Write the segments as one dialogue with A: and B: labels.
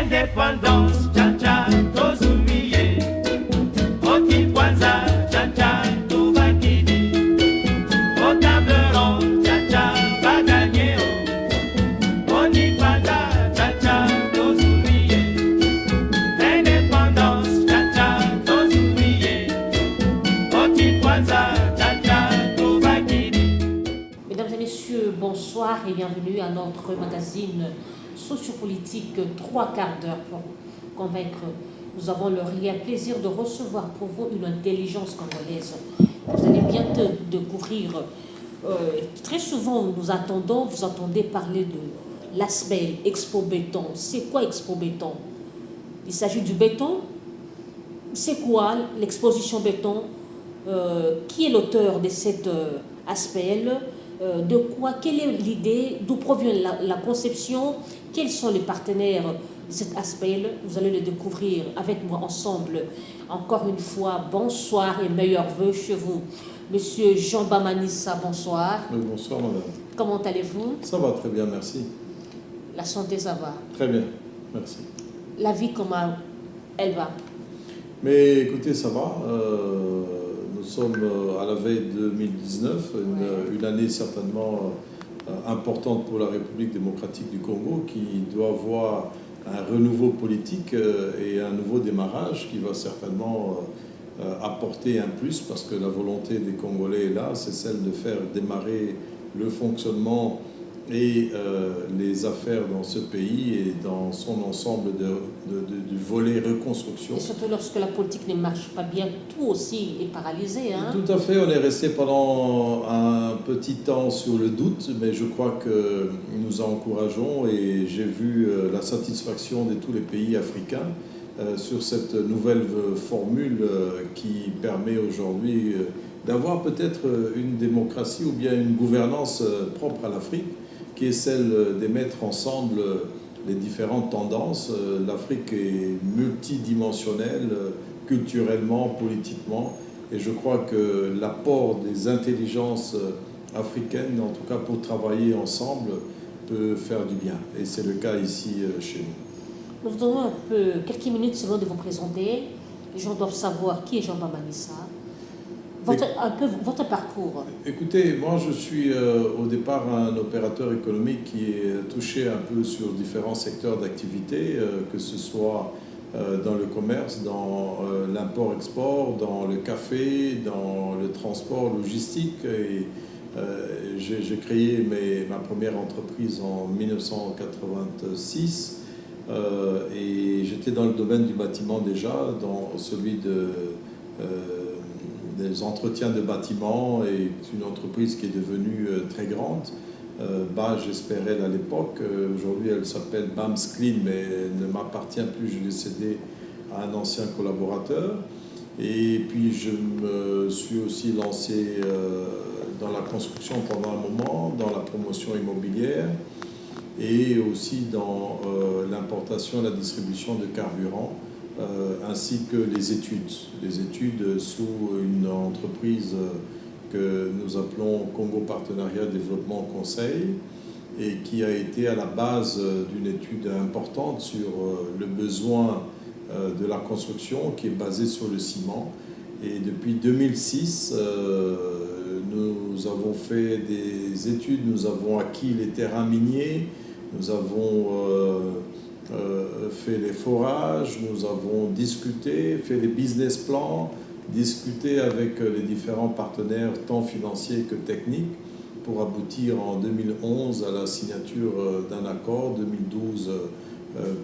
A: Indépendance, cha-cha, tozuie. Oti kwanza, cha-cha, tubakidi. Au table ronde, cha-cha, va gagner. Oti kwanza, cha-cha, tozuie. Indépendance, cha-cha, tozuie. Oti kwanza, cha-cha, tubakidi.
B: Mesdames et messieurs, bonsoir et bienvenue à notre magazine sociopolitique 3 quarts d'heure pour convaincre. Nous avons le réel plaisir de recevoir pour vous une intelligence congolaise. Vous allez bientôt découvrir. Très souvent, vous entendez parler de l'ASBEL, Expo Béton. C'est quoi Expo Béton? Il s'agit du béton. C'est quoi l'exposition béton? Qui est l'auteur de cette ASBEL? De quoi, quelle est l'idée, d'où provient la conception, quels sont les partenaires de cet aspect. Vous allez le découvrir avec moi ensemble. Encore une fois, bonsoir et meilleurs vœux chez vous. Monsieur Jean Bamanissa, bonsoir.
C: Bonsoir madame.
B: Comment allez-vous? Ça
C: va très bien, merci.
B: La santé, ça va?
C: Très bien, merci.
B: La vie, comment elle va?
C: Mais écoutez, ça va. Nous sommes à la veille de 2019, une année certainement importante pour la République démocratique du Congo qui doit voir un renouveau politique et un nouveau démarrage qui va certainement apporter un plus parce que la volonté des Congolais est là, c'est celle de faire démarrer le fonctionnement et les affaires dans ce pays et dans son ensemble du volet reconstruction.
B: Et surtout lorsque la politique ne marche pas bien, tout aussi est paralysé. Hein?
C: Tout à fait, on est resté pendant un petit temps sur le doute, mais je crois que nous encourageons et j'ai vu la satisfaction de tous les pays africains sur cette nouvelle formule qui permet aujourd'hui d'avoir peut-être une démocratie ou bien une gouvernance propre à l'Afrique, qui est celle de mettre ensemble les différentes tendances. L'Afrique est multidimensionnelle, culturellement, politiquement, et je crois que l'apport des intelligences africaines, en tout cas pour travailler ensemble, peut faire du bien. Et c'est le cas ici chez nous.
B: Nous vous donnons quelques minutes seulement de vous présenter. Les gens doivent savoir qui est Jean Bamanissa. Votre parcours.
C: Écoutez, moi je suis au départ un opérateur économique qui est touché un peu sur différents secteurs d'activité, que ce soit dans le commerce, dans l'import-export, dans le café, dans le transport logistique. Et j'ai créé ma première entreprise en 1986 et j'étais dans le domaine du bâtiment déjà, dans celui des entretiens de bâtiments, et une entreprise qui est devenue très grande. BAJ Esperel à l'époque, aujourd'hui elle s'appelle BAMS Clean, mais elle ne m'appartient plus, je l'ai cédé à un ancien collaborateur. Et puis je me suis aussi lancé dans la construction pendant un moment, dans la promotion immobilière et aussi dans l'importation et la distribution de carburant. Ainsi que les études sous une entreprise que nous appelons Congo Partenariat Développement Conseil et qui a été à la base d'une étude importante sur le besoin de la construction qui est basée sur le ciment. Et depuis 2006, nous avons fait des études, nous avons acquis les terrains miniers, nous avons fait les forages, nous avons discuté, fait les business plans, discuté avec les différents partenaires tant financiers que techniques pour aboutir en 2011 à la signature d'un accord, 2012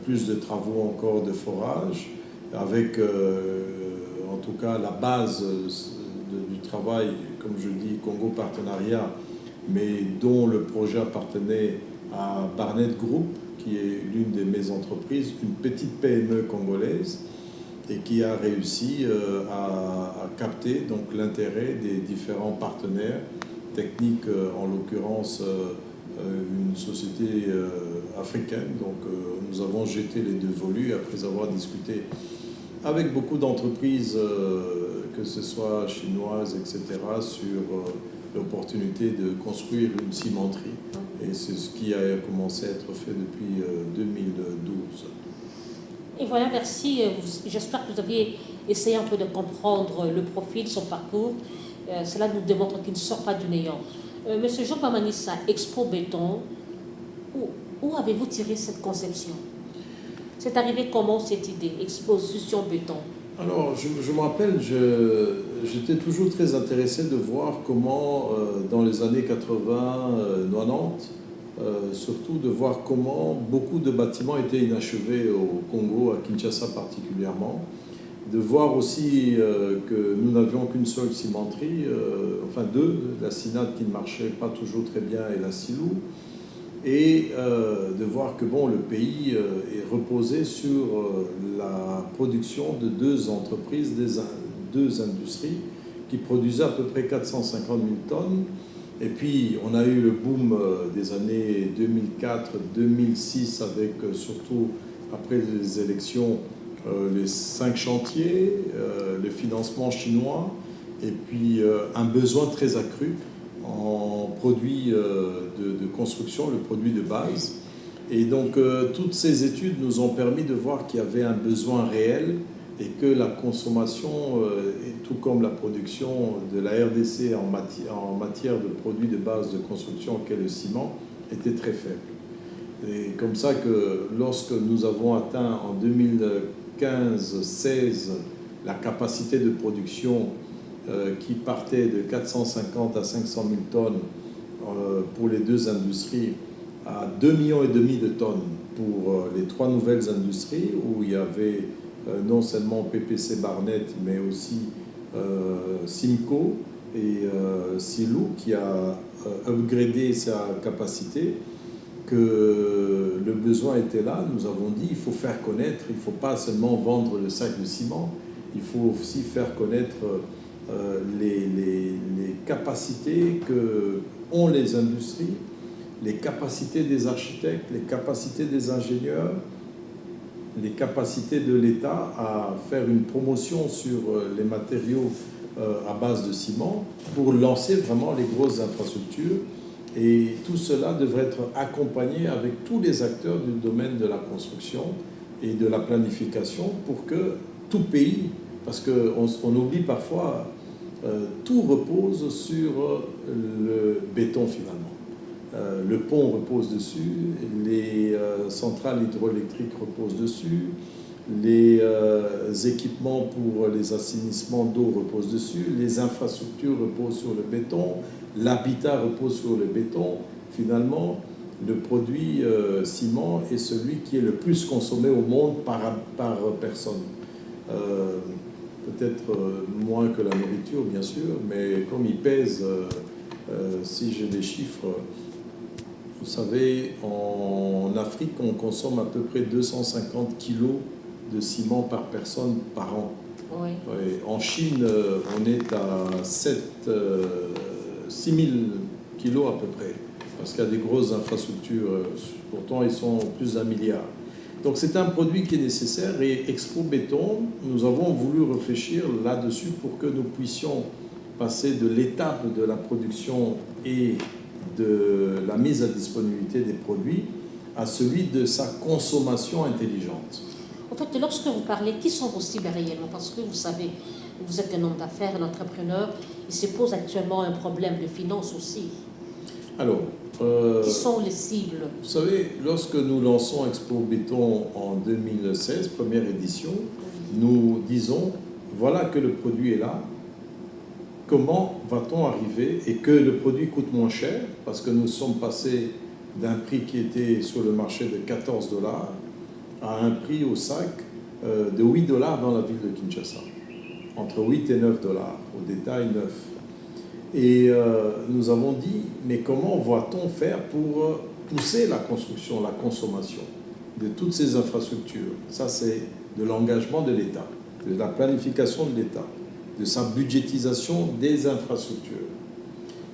C: plus de travaux encore de forage, avec en tout cas la base du travail, comme je dis, Congo Partenariat, mais dont le projet appartenait à Barnett Group, qui est l'une de mes entreprises, une petite PME congolaise, et qui a réussi à capter donc l'intérêt des différents partenaires techniques, en l'occurrence une société africaine. Donc nous avons jeté les devolues après avoir discuté avec beaucoup d'entreprises, que ce soit chinoises, etc., sur l'opportunité de construire une cimenterie. Et c'est ce qui a commencé à être fait depuis 2012.
B: voilà, merci. J'espère que vous avez essayé un peu de comprendre le profil, son parcours. Cela nous démontre qu'il ne sort pas du néant. Monsieur Jean Bamanissa, Expo Béton, où avez-vous tiré cette conception? C'est arrivé comment cette idée, Exposition Béton?
C: Alors, je me rappelle, j'étais toujours très intéressé de voir comment, dans les années 80, 90, surtout de voir comment beaucoup de bâtiments étaient inachevés au Congo, à Kinshasa particulièrement, de voir aussi que nous n'avions qu'une seule cimenterie, enfin deux, la Sinad qui ne marchait pas toujours très bien et la Silou, et de voir que bon, le pays est reposé sur la production de deux entreprises, deux industries qui produisaient à peu près 450 000 tonnes. Et puis on a eu le boom des années 2004-2006 avec surtout après les élections les 5 chantiers, le financement chinois et puis un besoin très accru en produits de construction, le produit de base. Et donc toutes ces études nous ont permis de voir qu'il y avait un besoin réel et que la consommation, tout comme la production de la RDC en matière de produits de base de construction qu'est le ciment, était très faible. Et comme ça que lorsque nous avons atteint en 2015-16 la capacité de production qui partait de 450 à 500 000 tonnes pour les deux industries à 2,5 millions de tonnes pour les trois nouvelles industries où il y avait non seulement PPC Barnett mais aussi Simco et Silou qui a upgradé sa capacité, que le besoin était là. Nous avons dit il faut faire connaître, il ne faut pas seulement vendre le sac de ciment, il faut aussi faire connaître les capacités que ont les industries, les capacités des architectes, les capacités des ingénieurs, les capacités de l'État à faire une promotion sur les matériaux à base de ciment pour lancer vraiment les grosses infrastructures. Et tout cela devrait être accompagné avec tous les acteurs du domaine de la construction et de la planification pour que tout pays, parce qu'on oublie parfois, tout repose sur le béton finalement. Le pont repose dessus, les centrales hydroélectriques reposent dessus, les équipements pour les assainissements d'eau reposent dessus, les infrastructures reposent sur le béton, l'habitat repose sur le béton. Finalement, le produit ciment est celui qui est le plus consommé au monde par personne. Peut-être moins que la nourriture, bien sûr, mais comme il pèse, si j'ai des chiffres, vous savez, en Afrique, on consomme à peu près 250 kilos de ciment par personne par an.
B: Oui.
C: Et en Chine, on est à 6 000 kilos à peu près, parce qu'il y a des grosses infrastructures, pourtant ils sont plus d'1 milliard. Donc c'est un produit qui est nécessaire et Expo Béton, nous avons voulu réfléchir là-dessus pour que nous puissions passer de l'étape de la production et de la mise à disponibilité des produits à celui de sa consommation intelligente.
B: En fait, lorsque vous parlez, qui sont vos cibles réellement? Parce que vous savez, vous êtes un homme d'affaires, un entrepreneur, il se pose actuellement un problème de finance aussi.
C: Alors,
B: qui sont les cibles?
C: Vous savez, lorsque nous lançons Expo Béton en 2016, première édition, nous disons, voilà que le produit est là, comment va-t-on arriver et que le produit coûte moins cher, parce que nous sommes passés d'un prix qui était sur le marché de 14 $ à un prix au sac de 8 $ dans la ville de Kinshasa, entre 8 et 9 $, au détail 9. Et nous avons dit, mais comment va-t-on faire pour pousser la construction, la consommation de toutes ces infrastructures? Ça, c'est de l'engagement de l'État, de la planification de l'État, de sa budgétisation des infrastructures.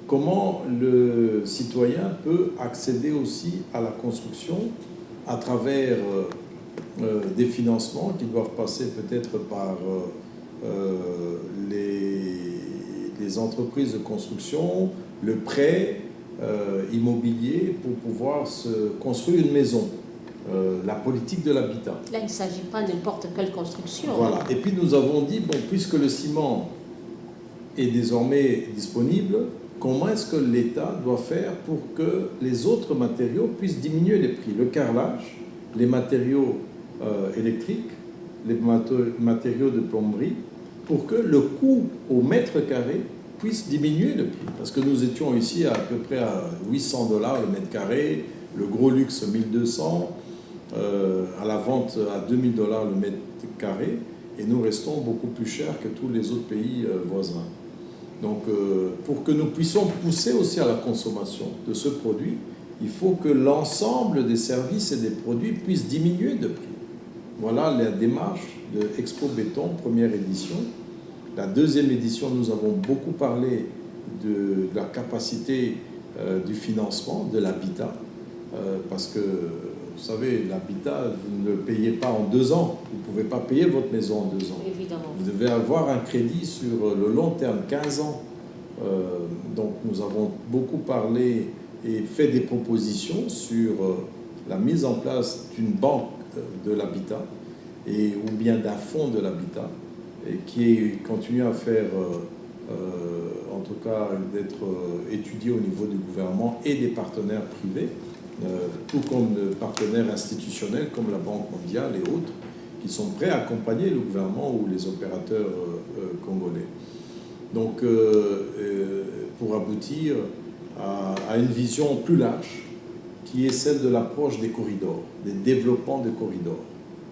C: Comment le citoyen peut accéder aussi à la construction à travers des financements qui doivent passer peut-être par les entreprises de construction, le prêt immobilier pour pouvoir se construire une maison. la politique de l'habitat.
B: Là, il ne s'agit pas de n'importe quelle construction.
C: Voilà. Et puis nous avons dit, bon, puisque le ciment est désormais disponible, comment est-ce que l'État doit faire pour que les autres matériaux puissent diminuer les prix? Le carrelage, les matériaux électriques, les matériaux de plomberie, pour que le coût au mètre carré puisse diminuer le prix. Parce que nous étions ici à peu près à 800 $ le mètre carré, le gros luxe 1200, à la vente à 2000 $ le mètre carré, et nous restons beaucoup plus chers que tous les autres pays voisins. Donc, pour que nous puissions pousser aussi à la consommation de ce produit, il faut que l'ensemble des services et des produits puissent diminuer de prix. Voilà la démarche de Expo Béton, première édition. La deuxième édition, nous avons beaucoup parlé de la capacité du financement, de l'habitat, parce que, vous savez, l'habitat, vous ne le payez pas en 2 ans. Vous ne pouvez pas payer votre maison en 2 ans.
B: Évidemment.
C: Vous devez avoir un crédit sur le long terme, 15 ans. Donc nous avons beaucoup parlé et fait des propositions sur la mise en place d'une banque de l'habitat ou bien d'un fonds de l'habitat, et qui continue à faire, en tout cas, d'être étudié au niveau du gouvernement et des partenaires privés, tout comme de partenaires institutionnels comme la Banque mondiale et autres, qui sont prêts à accompagner le gouvernement ou les opérateurs congolais. Donc, pour aboutir à une vision plus large, qui est celle de l'approche des corridors, des développements de corridors.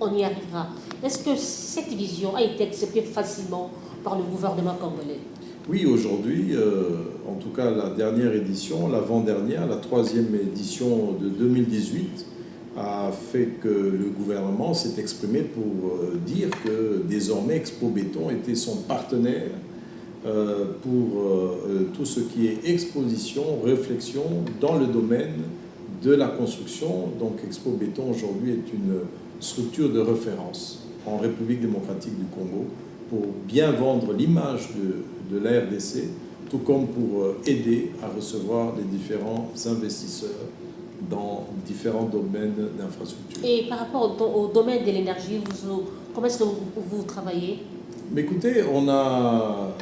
B: On y arrivera. Est-ce que cette vision a été acceptée facilement par le gouvernement congolais?
C: Oui, aujourd'hui, en tout cas la dernière édition, l'avant-dernière, la 3e édition de 2018, a fait que le gouvernement s'est exprimé pour dire que désormais Expo Béton était son partenaire pour tout ce qui est exposition, réflexion dans le domaine de la construction. Donc Expo Béton aujourd'hui est une structure de référence en République démocratique du Congo pour bien vendre l'image de la RDC, tout comme pour aider à recevoir les différents investisseurs dans différents domaines d'infrastructure.
B: Et par rapport au domaine de l'énergie, comment est-ce que vous travaillez?
C: Mais écoutez, on va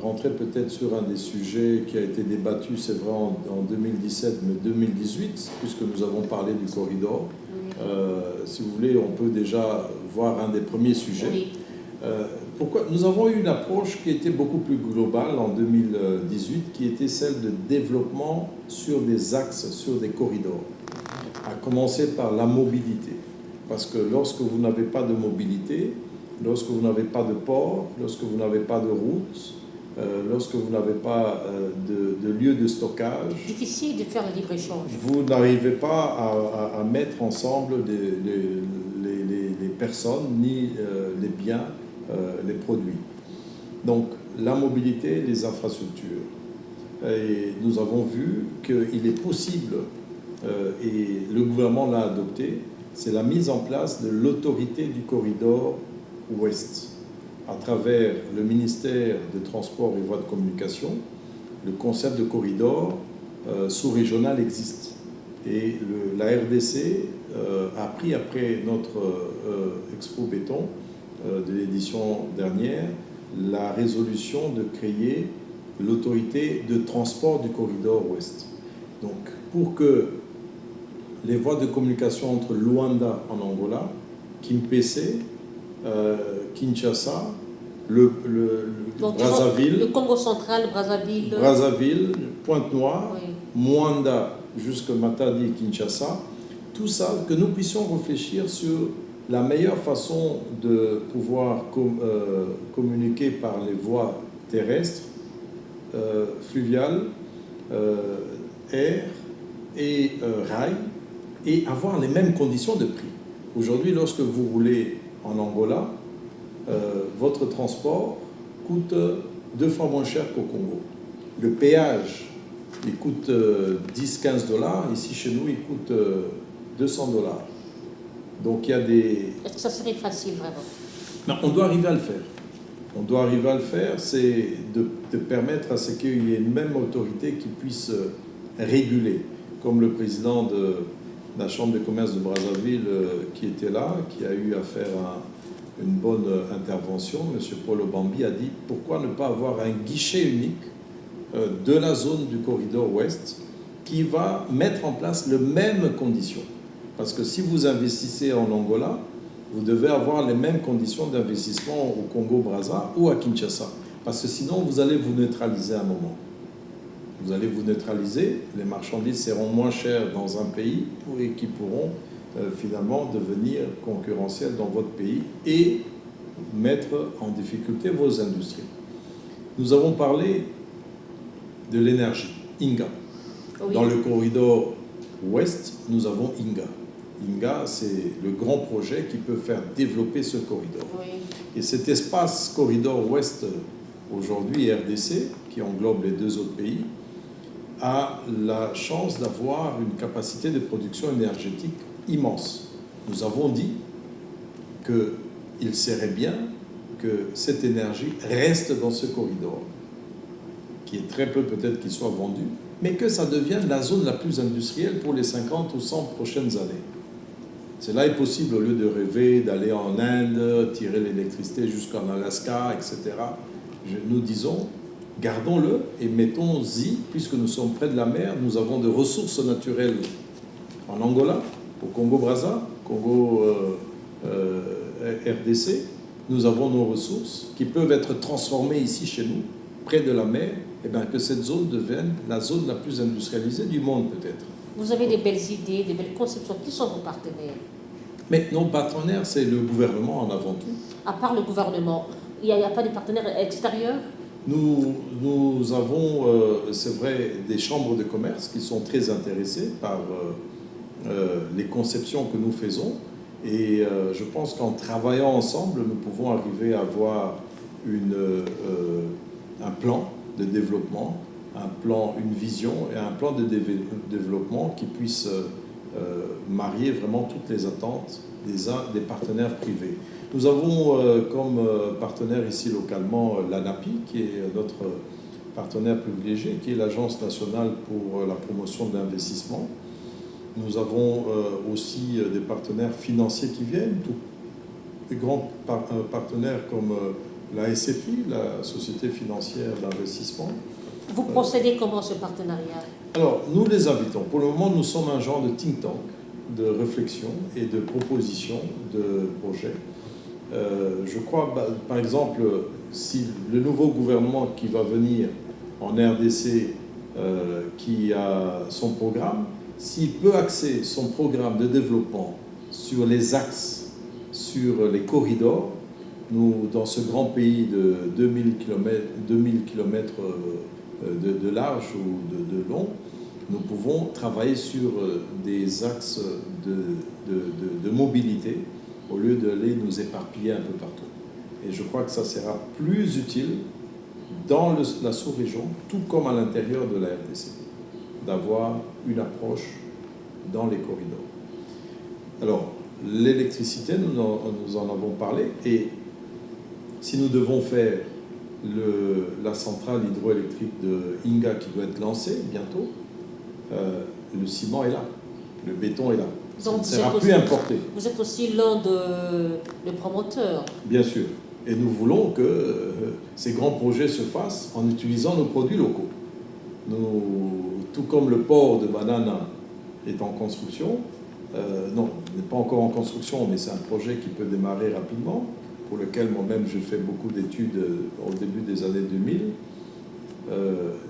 C: rentrer peut-être sur un des sujets qui a été débattu, c'est vrai, en 2017, mais 2018, puisque nous avons parlé du corridor. Si vous voulez, on peut déjà voir un des premiers sujets.
B: Oui.
C: Pourquoi? Nous avons eu une approche qui était beaucoup plus globale en 2018, qui était celle de développement sur des axes, sur des corridors, à commencer par la mobilité. Parce que lorsque vous n'avez pas de mobilité, lorsque vous n'avez pas de port, lorsque vous n'avez pas de route, lorsque vous n'avez pas de lieu de stockage,
B: Difficile de faire le libre-échange.
C: vous n'arrivez pas à mettre ensemble les personnes ni les biens, les produits. Donc la mobilité, les infrastructures. Et nous avons vu qu'il est possible, et le gouvernement l'a adopté, c'est la mise en place de l'autorité du corridor ouest à travers le ministère des Transports et Voies de Communication. Le concept de corridor sous-régional existe. Et la RDC a pris, après notre Expo Béton de l'édition dernière, la résolution de créer l'autorité de transport du corridor ouest. Donc, pour que les voies de communication entre Luanda en Angola, Kimpese, Kinshasa, Brazzaville,
B: le Congo central,
C: Brazzaville, Pointe-Noire,
B: oui.
C: Mwanda jusqu'à Matadi et Kinshasa, tout ça, que nous puissions réfléchir sur la meilleure façon de pouvoir communiquer par les voies terrestres, fluviales, air et rail, et avoir les mêmes conditions de prix. Aujourd'hui, lorsque vous roulez en Angola, votre transport coûte 2 fois moins cher qu'au Congo. Le péage, il coûte 10-15 $. Ici, chez nous, il coûte 200 $. Donc, il y a des...
B: Est-ce que ça serait facile, vraiment?
C: Non, on doit arriver à le faire. On doit arriver à le faire, c'est de permettre à ce qu'il y ait une même autorité qui puisse réguler, comme le président la Chambre de commerce de Brazzaville qui était là, qui a eu à faire une bonne intervention. M. Paul Obambi a dit pourquoi ne pas avoir un guichet unique de la zone du corridor ouest qui va mettre en place les mêmes conditions. Parce que si vous investissez en Angola, vous devez avoir les mêmes conditions d'investissement au Congo-Brazza ou à Kinshasa. Parce que sinon, vous allez vous neutraliser à un moment. Vous allez vous neutraliser, les marchandises seront moins chères dans un pays et qui pourront finalement devenir concurrentielles dans votre pays et mettre en difficulté vos industries. Nous avons parlé de l'énergie, INGA. Oui. Dans le corridor ouest, nous avons INGA. INGA, c'est le grand projet qui peut faire développer ce corridor. Oui. Et cet espace corridor ouest, aujourd'hui RDC, qui englobe les deux autres pays, a la chance d'avoir une capacité de production énergétique immense. Nous avons dit qu'il serait bien que cette énergie reste dans ce corridor, qui est très peu peut-être qu'il soit vendu, mais que ça devienne la zone la plus industrielle pour les 50 ou 100 prochaines années. Cela est possible au lieu de rêver d'aller en Inde, tirer l'électricité jusqu'en Alaska, etc. Nous disons, gardons-le et mettons-y, puisque nous sommes près de la mer, nous avons de ressources naturelles en Angola, au Congo-Brazza, Congo RDC. Nous avons nos ressources qui peuvent être transformées ici chez nous, près de la mer, et bien que cette zone devienne la zone la plus industrialisée du monde peut-être.
B: Vous avez des belles idées, des belles conceptions. Qui sont vos partenaires?
C: Mais nos partenaires, c'est le gouvernement en avant tout.
B: À part le gouvernement, il n'y a pas de partenaires extérieurs?
C: Nous avons, c'est vrai, des chambres de commerce qui sont très intéressées par les conceptions que nous faisons. Et je pense qu'en travaillant ensemble, nous pouvons arriver à avoir un plan de développement, une vision et un plan de développement qui puisse marier vraiment toutes les attentes des partenaires privés. Nous avons comme partenaire ici localement l'ANAPI, qui est notre partenaire privilégié, qui est l'Agence nationale pour la promotion de l'investissement. Nous avons aussi des partenaires financiers qui viennent, des grands partenaires comme la SFI, la Société financière d'investissement.
B: Vous procédez comment ce partenariat?
C: Alors, nous les invitons. Pour le moment, nous sommes un genre de think tank de réflexion et de proposition de projets. Je crois, par exemple, si le nouveau gouvernement qui va venir en RDC, qui a son programme, s'il peut axer son programme de développement sur les axes, sur les corridors, nous, dans ce grand pays de 2000 km de large ou de long, nous pouvons travailler sur des axes de mobilité au lieu d'aller nous éparpiller un peu partout. Et je crois que ça sera plus utile dans la sous-région, tout comme à l'intérieur de la RDC, d'avoir une approche dans les corridors. Alors, l'électricité, nous en avons parlé, et si nous devons faire la centrale hydroélectrique de Inga qui doit être lancée bientôt, le ciment est là, le béton est là.
B: Donc,
C: ça ne sera plus importé.
B: Vous êtes aussi l'un des promoteurs.
C: Bien sûr. Et nous voulons que ces grands projets se fassent en utilisant nos produits locaux. Tout comme le port de Banana est en construction, non, il n'est pas encore en construction, mais c'est un projet qui peut démarrer rapidement, pour lequel moi-même je fais beaucoup d'études au début des années 2000.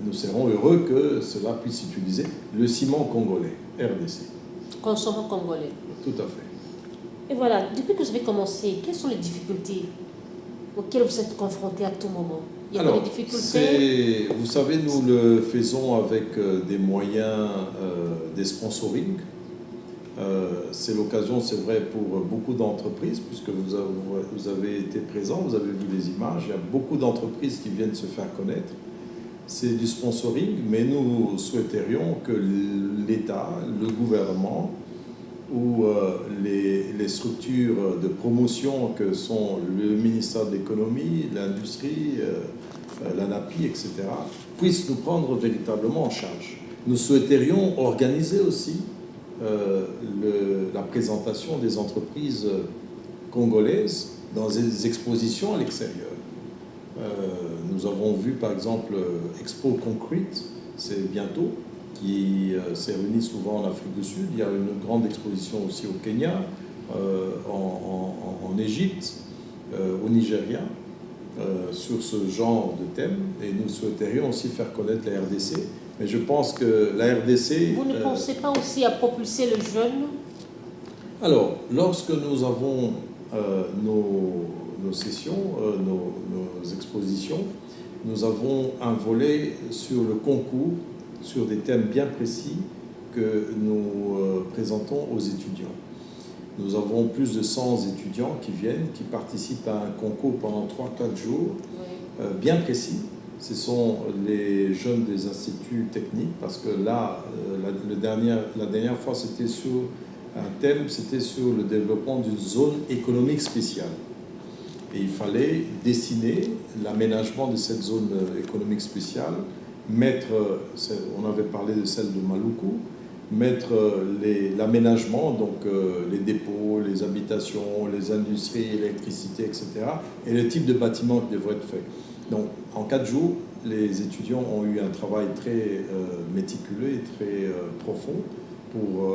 C: Nous serons heureux que cela puisse utiliser le ciment congolais, RDC.
B: Consommant congolais.
C: Tout à fait.
B: Et voilà, depuis que vous avez commencé, quelles sont les difficultés auxquelles vous êtes confrontés à tout moment? Il y a des difficultés?
C: Vous savez, nous le faisons avec des moyens, des sponsoring. C'est l'occasion, c'est vrai, pour beaucoup d'entreprises, puisque vous avez été présents, vous avez vu les images, il y a beaucoup d'entreprises qui viennent se faire connaître. C'est du sponsoring, mais nous souhaiterions que l'État, le gouvernement ou les structures de promotion que sont le ministère de l'économie, l'industrie, l'ANAPI, etc., puissent nous prendre véritablement en charge. Nous souhaiterions organiser aussi la présentation des entreprises congolaises dans des expositions à l'extérieur. Nous avons vu par exemple Expo Concrete, c'est bientôt, qui s'est réuni souvent en Afrique du Sud. Il y a une grande exposition aussi au Kenya, en Égypte, au Nigeria, sur ce genre de thème. Et nous souhaiterions aussi faire connaître la RDC. Mais je pense que la RDC...
B: Vous ne pensez pas aussi à propulser le jeune?
C: Alors, lorsque nous avons nos sessions, nos expositions, nous avons un volet sur le concours, sur des thèmes bien précis que nous présentons aux étudiants. Nous avons plus de 100 étudiants qui viennent, qui participent à un concours pendant 3-4 jours, bien précis. Ce sont les jeunes des instituts techniques, parce que là, la dernière fois, c'était sur un thème, c'était sur le développement d'une zone économique spéciale. Et il fallait dessiner l'aménagement de cette zone économique spéciale, mettre, on avait parlé de celle de Maluku, mettre l'aménagement, donc les dépôts, les habitations, les industries, l'électricité, etc., et le type de bâtiment qui devrait être fait. Donc, en 4 jours, les étudiants ont eu un travail très méticuleux et très profond pour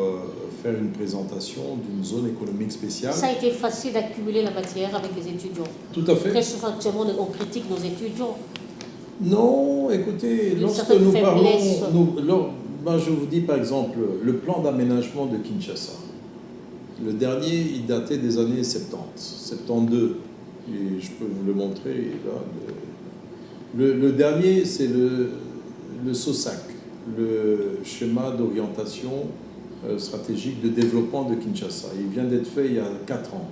C: faire une présentation d'une zone économique spéciale.
B: Ça a été facile d'accumuler la matière avec les étudiants.
C: Tout à fait.
B: Très souvent, actuellement, on critique nos étudiants.
C: Non, écoutez, lorsque nous parlons... je vous dis par exemple, le plan d'aménagement de Kinshasa. Le dernier, il datait des années 70, 72. Et je peux vous le montrer là. Le dernier, c'est le SOSAC, le schéma d'orientation stratégique de développement de Kinshasa. Il vient d'être fait il y a 4 ans.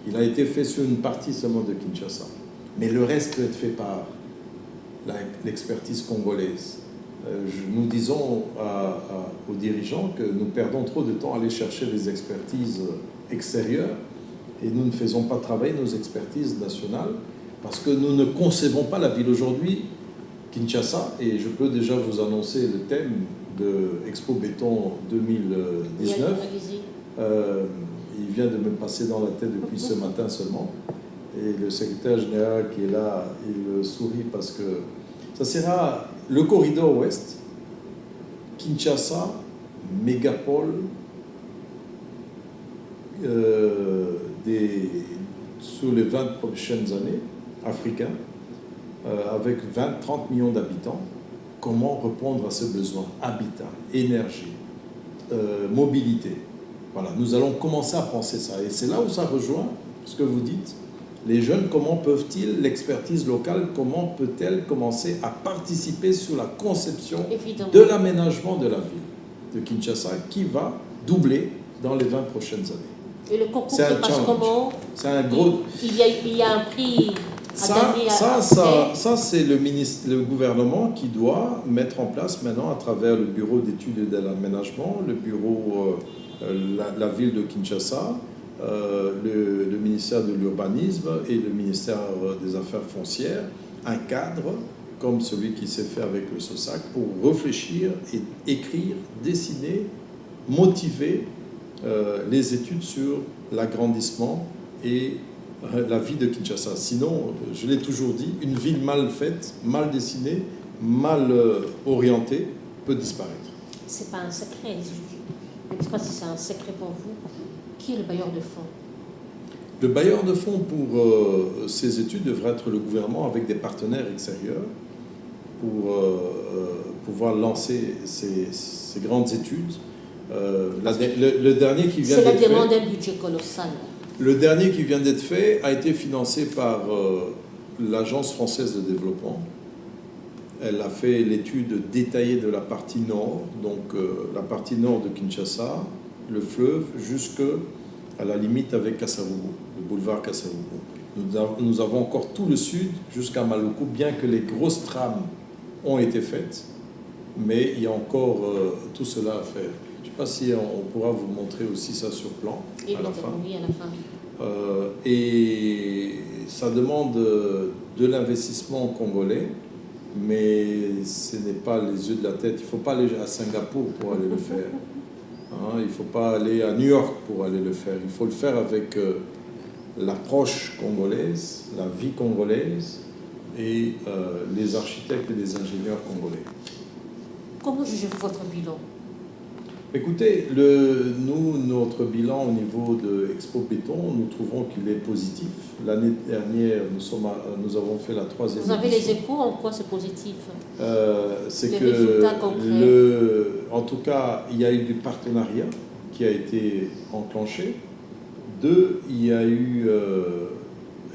C: Il a été fait sur une partie seulement de Kinshasa. Mais le reste peut être fait par l'expertise congolaise. Nous disons aux dirigeants que nous perdons trop de temps à aller chercher des expertises extérieures et nous ne faisons pas travailler nos expertises nationales parce que nous ne concevons pas la ville aujourd'hui, Kinshasa, et je peux déjà vous annoncer le thème de Expo Béton 2019. Il vient de me passer dans la tête depuis ce matin seulement. Et le secrétaire général qui est là, il sourit parce que ça sera le corridor ouest, Kinshasa, mégapole sur les 20 prochaines années, africains, avec 20-30 millions d'habitants. Comment répondre à ce besoin? Habitat, énergie, mobilité. Voilà, nous allons commencer à penser ça. Et c'est là où ça rejoint ce que vous dites. Les jeunes, comment peuvent-ils, l'expertise locale, comment peut-elle commencer à participer sur la conception de l'aménagement de la ville de Kinshasa qui va doubler dans les 20 prochaines années.
B: Et le concours se passe comment?
C: C'est un gros...
B: Il y a un prix à gagner.
C: Ça c'est le gouvernement qui doit mettre en place maintenant à travers le bureau d'études et de l'aménagement, le bureau, la ville de Kinshasa, le ministère de l'Urbanisme et le ministère des Affaires foncières, un cadre comme celui qui s'est fait avec le SOSAC pour réfléchir et écrire, dessiner, motiver les études sur l'agrandissement et la vie de Kinshasa. Sinon, je l'ai toujours dit, une ville mal faite, mal dessinée, mal orientée peut disparaître.
B: C'est pas un secret. Je ne sais pas si c'est un secret pour vous. Qui est le bailleur de fonds?
C: Le bailleur de fonds pour ces études devrait être le gouvernement avec des partenaires extérieurs pour pouvoir lancer ces grandes études. Le dernier qui vient d'être fait...
B: C'est la demande d'un budget colossal.
C: Le dernier qui vient d'être fait a été financé par l'Agence française de développement. Elle a fait l'étude détaillée de la partie nord, donc la partie nord de Kinshasa, le fleuve, jusqu'à la limite avec Kasavubu, le boulevard Kasavubu. Nous avons encore tout le sud jusqu'à Maluku, bien que les grosses trames ont été faites, mais il y a encore tout cela à faire. Je ne sais pas si on pourra vous montrer aussi ça sur plan à la fin.
B: Oui, à la fin.
C: Et ça demande de l'investissement congolais, mais ce n'est pas les yeux de la tête. Il ne faut pas aller à Singapour pour aller le faire. Il ne faut pas aller à New York pour aller le faire. Il faut le faire avec l'approche congolaise, la vie congolaise et les architectes et les ingénieurs congolais.
B: Comment jugez-vous votre bilan?
C: Écoutez, notre bilan au niveau de Expo Béton, nous trouvons qu'il est positif. L'année dernière, nous avons fait la 3e
B: Vous avez les
C: édition.
B: échos, en quoi c'est positif?
C: C'est
B: Les
C: que,
B: résultats concrets.
C: en tout cas, il y a eu du partenariat qui a été enclenché. 2, il y a eu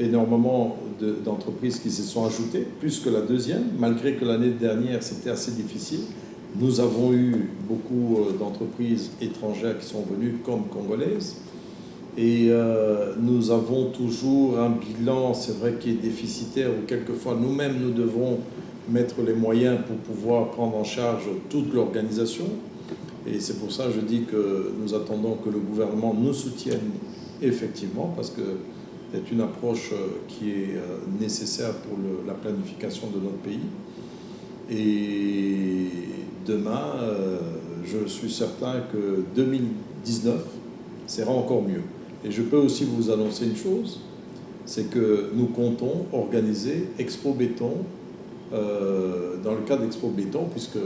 C: énormément d'entreprises qui se sont ajoutées, plus que la 2e, malgré que l'année dernière, c'était assez difficile. Nous avons eu beaucoup d'entreprises étrangères qui sont venues comme congolaises. Et nous avons toujours un bilan, c'est vrai, qui est déficitaire, où quelquefois nous-mêmes, nous devons mettre les moyens pour pouvoir prendre en charge toute l'organisation. Et c'est pour ça que je dis que nous attendons que le gouvernement nous soutienne effectivement, parce que c'est une approche qui est nécessaire pour la planification de notre pays. Et demain, je suis certain que 2019 sera encore mieux. Et je peux aussi vous annoncer une chose, c'est que nous comptons organiser Expo Béton dans le cadre d'Expo Béton, puisque,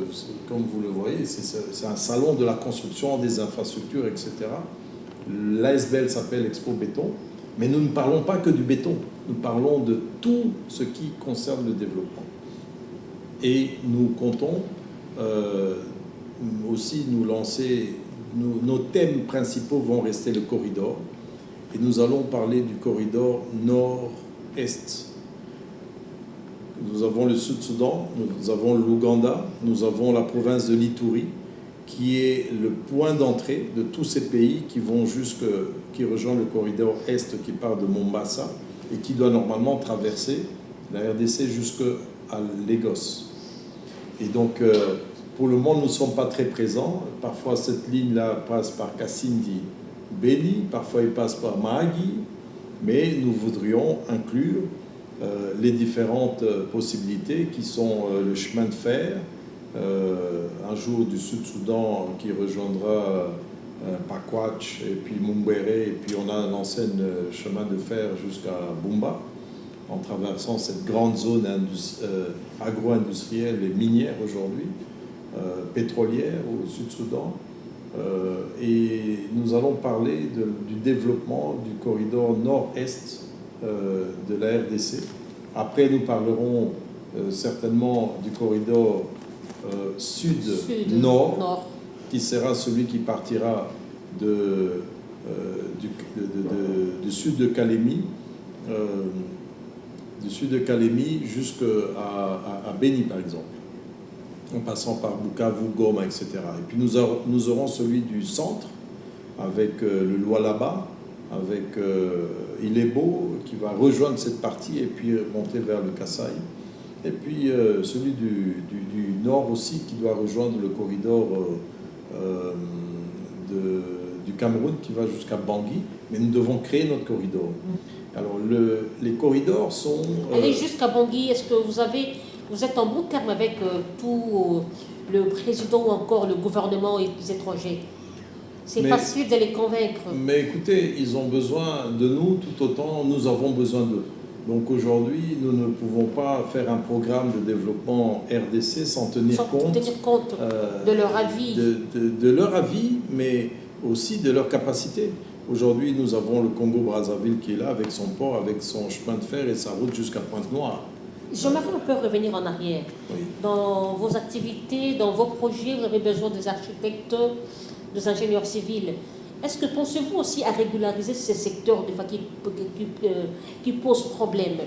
C: comme vous le voyez, c'est un salon de la construction, des infrastructures, etc. L'ASBL s'appelle Expo Béton, mais nous ne parlons pas que du béton, nous parlons de tout ce qui concerne le développement. Et nous comptons aussi nous lancer, nos thèmes principaux vont rester le corridor, et nous allons parler du corridor nord-est. Nous avons le Sud-Soudan, nous avons l'Ouganda, nous avons la province de l'Ituri, qui est le point d'entrée de tous ces pays qui rejoignent le corridor est qui part de Mombasa et qui doit normalement traverser la RDC jusqu'à Lagos. Et donc, pour le moment, nous ne sommes pas très présents. Parfois, cette ligne-là passe par Kassindi, Beni, parfois il passe par Mahagi, mais nous voudrions inclure les différentes possibilités qui sont le chemin de fer, un jour du Sud-Soudan qui rejoindra Pakwach et puis Mumbere, et puis on a un ancien chemin de fer jusqu'à Bumba, en traversant cette grande zone agro-industrielle et minière aujourd'hui, pétrolière au Sud-Soudan. Et nous allons parler du développement du corridor nord-est de la RDC. Après, nous parlerons certainement du corridor sud-nord, qui sera celui qui partira du sud de Kalemi, jusqu'à Beni, par exemple, en passant par Bukavu, Goma, etc. Et puis nous aurons celui du centre, avec le Lualaba, avec Ilebo, qui va rejoindre cette partie et puis monter vers le Kasaï. Et puis celui du nord aussi, qui doit rejoindre le corridor du Cameroun, qui va jusqu'à Bangui. Mais nous devons créer notre corridor. Alors, les corridors sont...
B: Allez jusqu'à Bangui, est-ce que vous êtes en bon terme avec tout le président ou encore le gouvernement et les étrangers? C'est facile de les convaincre.
C: Mais écoutez, ils ont besoin de nous tout autant nous avons besoin d'eux. Donc aujourd'hui, nous ne pouvons pas faire un programme de développement RDC sans tenir compte
B: de leur avis.
C: De leur avis, mais aussi de leur capacité. Aujourd'hui, nous avons le Congo-Brazzaville qui est là avec son port, avec son chemin de fer et sa route jusqu'à Pointe-Noire.
B: J'aimerais un peu revenir en arrière. Oui. Dans vos activités, dans vos projets, vous avez besoin des architectes, des ingénieurs civils. Est-ce que pensez-vous aussi à régulariser ces secteurs qui posent problème?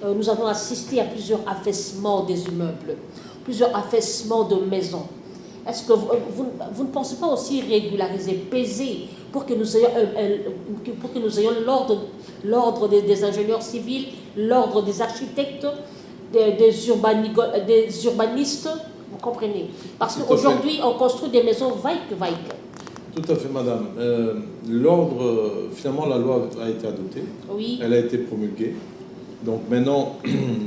B: Nous avons assisté à plusieurs affaissements des immeubles, plusieurs affaissements de maisons. Est-ce que vous ne pensez pas aussi régulariser, peser, pour que nous ayons l'ordre des ingénieurs civils, l'ordre des architectes, des urbanistes, vous comprenez? Parce qu'aujourd'hui, on construit des maisons vaille-vaille.
C: Tout à fait, madame. L'ordre, finalement, la loi a été adoptée.
B: Oui.
C: Elle a été promulguée. Donc maintenant,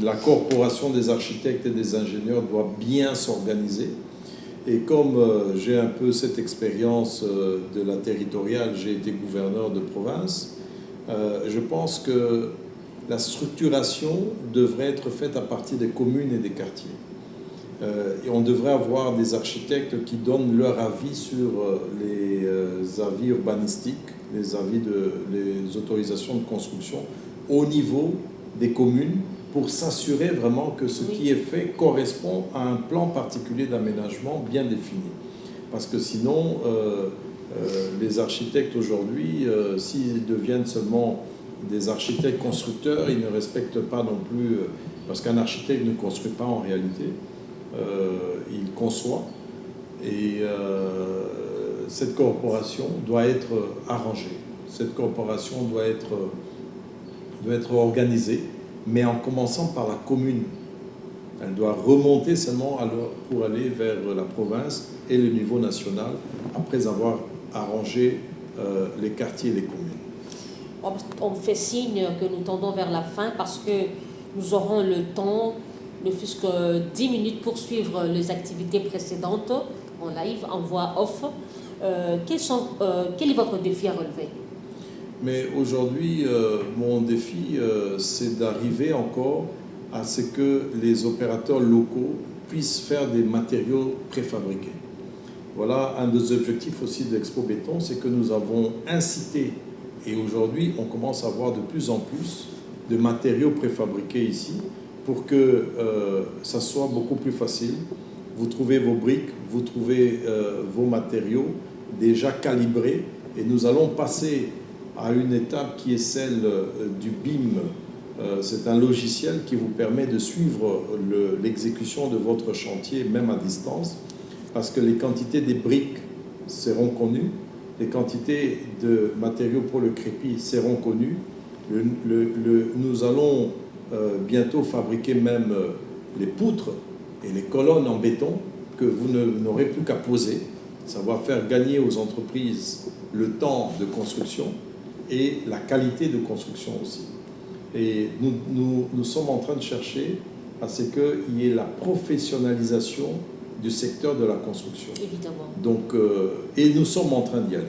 C: la corporation des architectes et des ingénieurs doit bien s'organiser. Et comme j'ai un peu cette expérience de la territoriale, j'ai été gouverneur de province, je pense que la structuration devrait être faite à partir des communes et des quartiers. Et on devrait avoir des architectes qui donnent leur avis sur les avis urbanistiques, les autorisations de construction au niveau des communes pour s'assurer vraiment que ce qui est fait correspond à un plan particulier d'aménagement bien défini. Parce que sinon, les architectes aujourd'hui, s'ils deviennent seulement des architectes constructeurs, ils ne respectent pas non plus, parce qu'un architecte ne construit pas en réalité, il conçoit. Et cette corporation doit être arrangée, cette corporation doit être organisée, mais en commençant par la commune. Elle doit remonter seulement pour aller vers la province et le niveau national, après avoir arrangé les quartiers et les communes.
B: On fait signe que nous tendons vers la fin parce que nous aurons le temps, ne fût-ce que 10 minutes pour suivre les activités précédentes en live, en voix off. Quel est votre défi à relever?
C: Mais aujourd'hui, mon défi, c'est d'arriver encore à ce que les opérateurs locaux puissent faire des matériaux préfabriqués. Voilà un des objectifs aussi d'Expo Béton, c'est que nous avons incité, et aujourd'hui on commence à voir de plus en plus de matériaux préfabriqués ici, pour que ça soit beaucoup plus facile. Vous trouvez vos briques, vous trouvez vos matériaux déjà calibrés, et nous allons passer à une étape qui est celle du BIM. C'est un logiciel qui vous permet de suivre l'exécution de votre chantier, même à distance, parce que les quantités des briques seront connues, les quantités de matériaux pour le crépi seront connues. Nous allons bientôt fabriquer même les poutres et les colonnes en béton que vous n'aurez plus qu'à poser. Ça va faire gagner aux entreprises le temps de construction et la qualité de construction aussi. Et nous sommes en train de chercher à ce qu'il y ait la professionnalisation du secteur de la construction.
B: Évidemment.
C: Donc, et nous sommes en train d'y aller.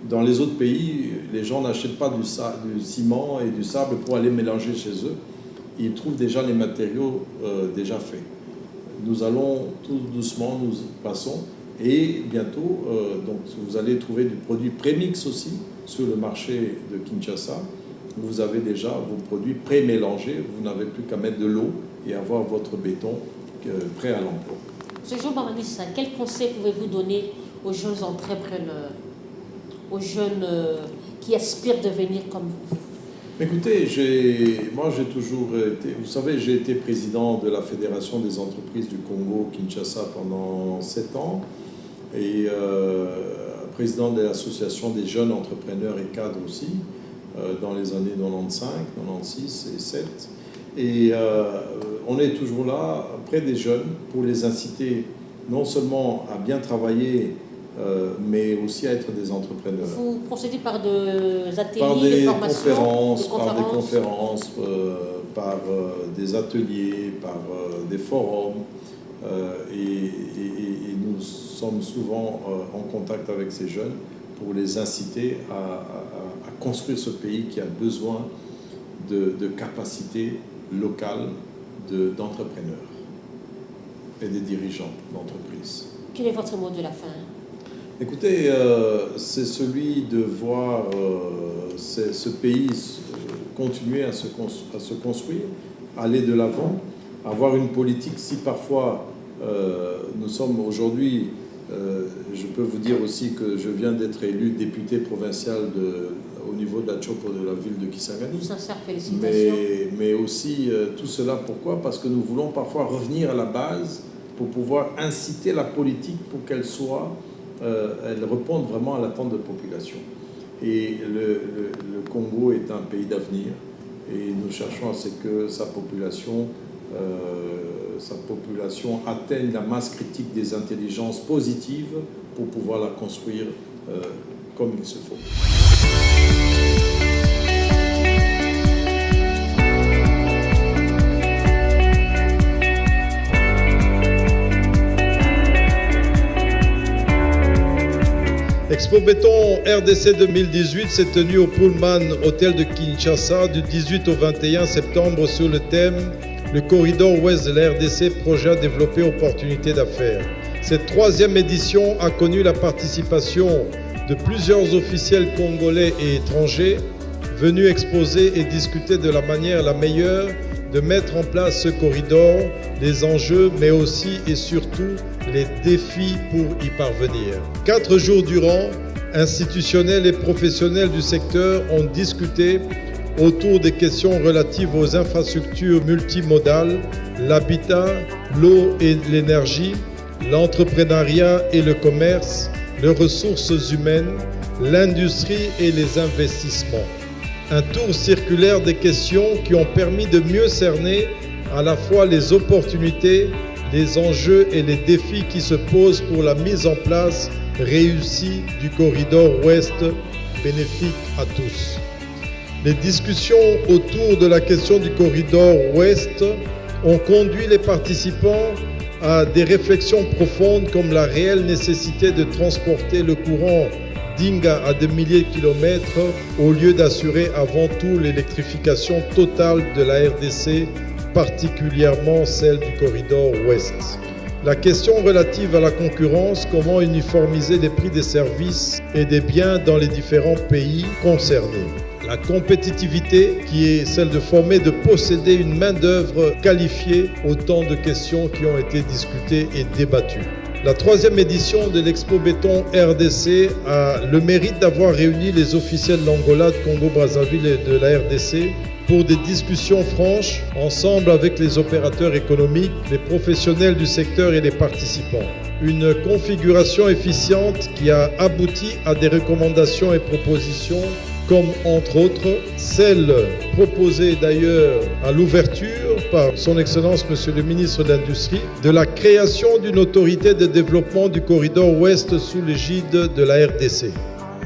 C: Dans les autres pays, les gens n'achètent pas du ciment et du sable pour aller mélanger chez eux. Ils trouvent déjà les matériaux déjà faits. Nous allons tout doucement, nous passons. Et bientôt, donc, vous allez trouver du produit prémix aussi sur le marché de Kinshasa. Vous avez déjà vos produits pré-mélangés. Vous n'avez plus qu'à mettre de l'eau et avoir votre béton prêt à l'emploi.
B: M. Jean Bamanissa, quel conseil pouvez-vous donner aux jeunes entrepreneurs, aux jeunes qui aspirent à devenir comme vous?
C: Écoutez, moi j'ai toujours été, vous savez, j'ai été président de la Fédération des entreprises du Congo, Kinshasa, pendant 7 ans, et président de l'Association des jeunes entrepreneurs et cadres aussi, dans les années 95, 96 et 7. Et on est toujours là, près des jeunes, pour les inciter non seulement à bien travailler, mais aussi à être des entrepreneurs.
B: Vous procédez par des ateliers, des formations,
C: par des conférences, par des ateliers, par des forums. Et nous sommes souvent en contact avec ces jeunes pour les inciter à construire ce pays qui a besoin de capacités locales d'entrepreneurs et des dirigeants d'entreprises.
B: Quel est votre mot de la fin?
C: Écoutez, c'est celui de voir ce pays continuer à se construire, aller de l'avant, avoir une politique. Si parfois nous sommes aujourd'hui, je peux vous dire aussi que je viens d'être élu député provincial au niveau de la Chopo de la ville de Kisangani.
B: Sincères félicitations.
C: Mais aussi tout cela, pourquoi? Parce que nous voulons parfois revenir à la base pour pouvoir inciter la politique pour qu'elle elle réponde vraiment à l'attente de la population. Et le Congo est un pays d'avenir et nous cherchons à ce que sa population atteigne la masse critique des intelligences positives pour pouvoir la construire comme il se faut. L'Expo Béton RDC 2018 s'est tenue au Pullman Hotel de Kinshasa du 18 au 21 septembre sur le thème « Le corridor ouest de la RDC, projet à développer, opportunités d'affaires ». Cette troisième édition a connu la participation de plusieurs officiels congolais et étrangers venus exposer et discuter de la manière la meilleure de mettre en place ce corridor, les enjeux, mais aussi et surtout les défis pour y parvenir. 4 jours durant, institutionnels et professionnels du secteur ont discuté autour des questions relatives aux infrastructures multimodales, l'habitat, l'eau et l'énergie, l'entrepreneuriat et le commerce, les ressources humaines, l'industrie et les investissements. Un tour circulaire des questions qui ont permis de mieux cerner à la fois les opportunités, les enjeux et les défis qui se posent pour la mise en place réussie du corridor ouest bénéfique à tous. Les discussions autour de la question du corridor ouest ont conduit les participants à des réflexions profondes comme la réelle nécessité de transporter le courant d'Inga à des milliers de kilomètres au lieu d'assurer avant tout l'électrification totale de la RDC, particulièrement celle du corridor ouest. La question relative à la concurrence, comment uniformiser les prix des services et des biens dans les différents pays concernés. La compétitivité, qui est celle de former, de posséder une main-d'œuvre qualifiée, autant de questions qui ont été discutées et débattues. La troisième édition de l'Expo Béton RDC a le mérite d'avoir réuni les officiels de l'Angola, de Congo-Brazzaville et de la RDC pour des discussions franches, ensemble avec les opérateurs économiques, les professionnels du secteur et les participants. Une configuration efficiente qui a abouti à des recommandations et propositions comme entre autres celle proposée d'ailleurs à l'ouverture par son Excellence Monsieur le Ministre de l'Industrie de la création d'une autorité de développement du corridor ouest sous l'égide de la RDC.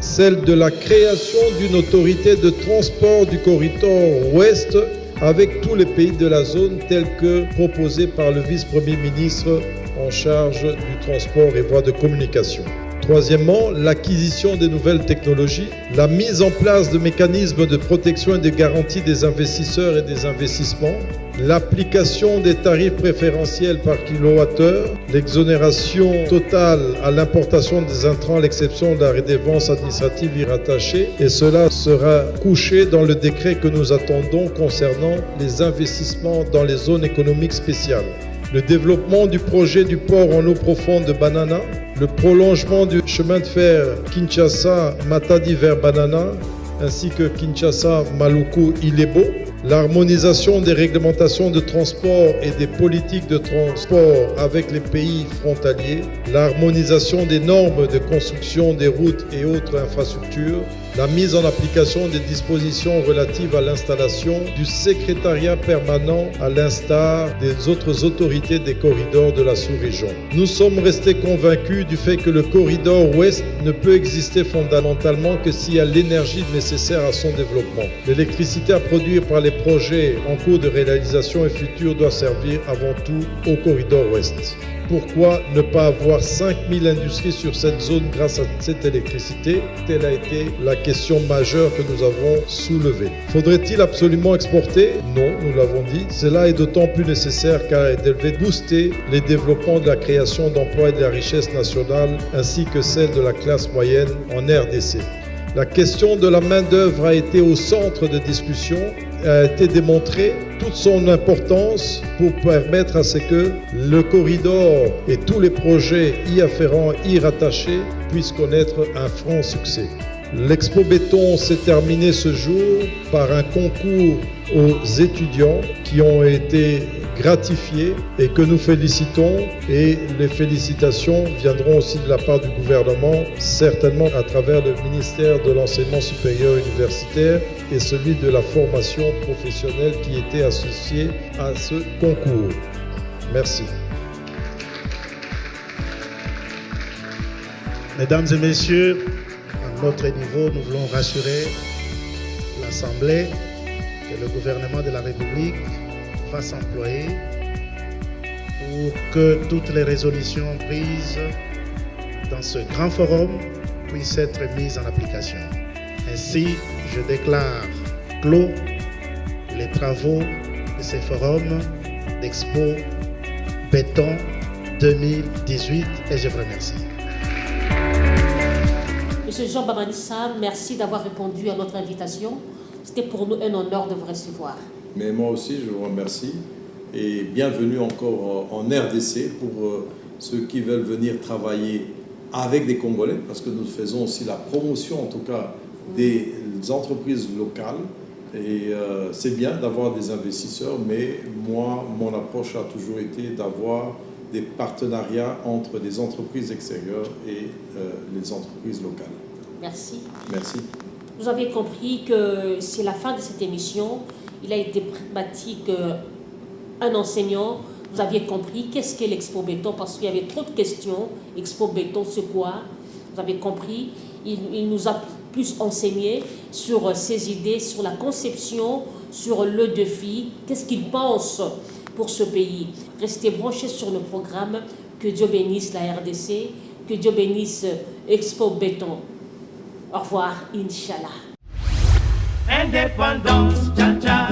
C: Celle de la création d'une autorité de transport du corridor ouest avec tous les pays de la zone telle que proposée par le vice-premier ministre en charge du transport et voies de communication. Troisièmement, l'acquisition des nouvelles technologies, la mise en place de mécanismes de protection et de garantie des investisseurs et des investissements, l'application des tarifs préférentiels par kilowattheure, l'exonération totale à l'importation des intrants à l'exception de la redevance administrative y rattachée, et cela sera couché dans le décret que nous attendons concernant les investissements dans les zones économiques spéciales. Le développement du projet du port en eau profonde de Banana, le prolongement du chemin de fer Kinshasa-Matadi vers Banana, ainsi que Kinshasa-Maluku-Ilebo, l'harmonisation des réglementations de transport et des politiques de transport avec les pays frontaliers, l'harmonisation des normes de construction des routes et autres infrastructures, la mise en application des dispositions relatives à l'installation du secrétariat permanent à l'instar des autres autorités des corridors de la sous-région. Nous sommes restés convaincus du fait que le corridor ouest ne peut exister fondamentalement que s'il y a l'énergie nécessaire à son développement. L'électricité à produire par les projets en cours de réalisation et futurs doit servir avant tout au corridor ouest. Pourquoi ne pas avoir 5000 industries sur cette zone grâce à cette électricité? Telle a été la question majeure que nous avons soulevée. Faudrait-il absolument exporter? Non, nous l'avons dit. Cela est d'autant plus nécessaire car elle devait booster les développements de la création d'emplois et de la richesse nationale ainsi que celle de la classe moyenne en RDC. La question de la main-d'œuvre a été au centre de discussion, a été démontrée toute son importance pour permettre à ce que le corridor et tous les projets y afférents, y rattachés, puissent connaître un franc succès. L'Expo Béton s'est terminée ce jour par un concours aux étudiants qui ont été gratifiés et que nous félicitons, et les félicitations viendront aussi de la part du gouvernement, certainement à travers le ministère de l'Enseignement supérieur universitaire et celui de la formation professionnelle qui était associé à ce concours. Merci.
D: Mesdames et messieurs, à notre niveau, nous voulons rassurer l'Assemblée que le gouvernement de la République va s'employer pour que toutes les résolutions prises dans ce grand forum puisse être mise en application. Ainsi, je déclare clos les travaux de ce forum d'Expo Béton 2018 et je vous remercie.
B: Monsieur Jean Bamanissa, merci d'avoir répondu à notre invitation. C'était pour nous un honneur de vous recevoir.
C: Mais moi aussi, je vous remercie et bienvenue encore en RDC pour ceux qui veulent venir travailler avec des Congolais, parce que nous faisons aussi la promotion, en tout cas, des entreprises locales. Et c'est bien d'avoir des investisseurs, mais moi, mon approche a toujours été d'avoir des partenariats entre des entreprises extérieures et les entreprises locales.
B: Merci.
C: Merci.
B: Vous avez compris que c'est la fin de cette émission. Il a été pragmatique, un enseignant. Vous aviez compris qu'est-ce qu'est l'Expo Béton, parce qu'il y avait trop de questions. Expo Béton, c'est quoi? Vous avez compris. Il nous a plus enseigné sur ses idées, sur la conception, sur le défi. Qu'est-ce qu'il pense pour ce pays? Restez branchés sur le programme. Que Dieu bénisse la RDC. Que Dieu bénisse Expo Béton. Au revoir, Inch'Allah.
A: Indépendance, tcha tcha.